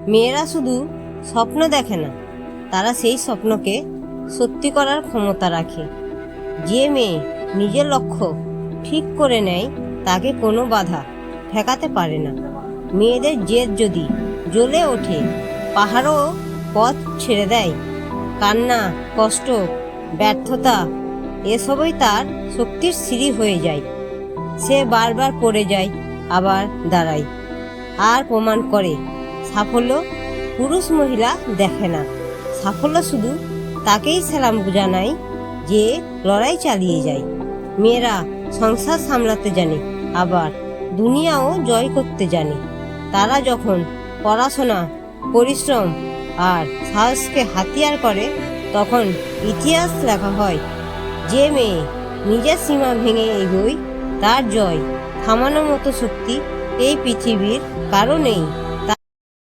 মেয়েরা শুধু স্বপ্ন দেখে না, তারা সেই স্বপ্নকে সত্যি করার ক্ষমতা রাখে। যে মেয়ে নিজের লক্ষ্য ঠিক করে নেয় তাকে কোনো বাধা ঠেকাতে পারে না। মেয়েদের জেদ যদি জ্বলে ওঠে, পাহাড়ও পথ ছেড়ে দেয়। কান্না, কষ্ট, ব্যর্থতা এসবই তার শক্তির সিঁড়ি হয়ে যায়। সে বারবার পড়ে যায়, আবার দাঁড়ায়, আর প্রমাণ করে সাফল্য পুরুষ মহিলা দেখে না। সাফল্য শুধু তাকেই সালাম জানায় যে লড়াই চালিয়ে যায়। মেয়েরা সংসার সামলাতে জানে, আবার দুনিয়াও জয় করতে জানে। তারা যখন পড়াশোনা, পরিশ্রম আর সাহসকে হাতিয়ার করে, তখন ইতিহাস লেখা হয়। যে মেয়ে নিজের সীমা ভেঙে এগোয়, তার জয় থামানোর মতো শক্তি এই পৃথিবীর কারো নেই।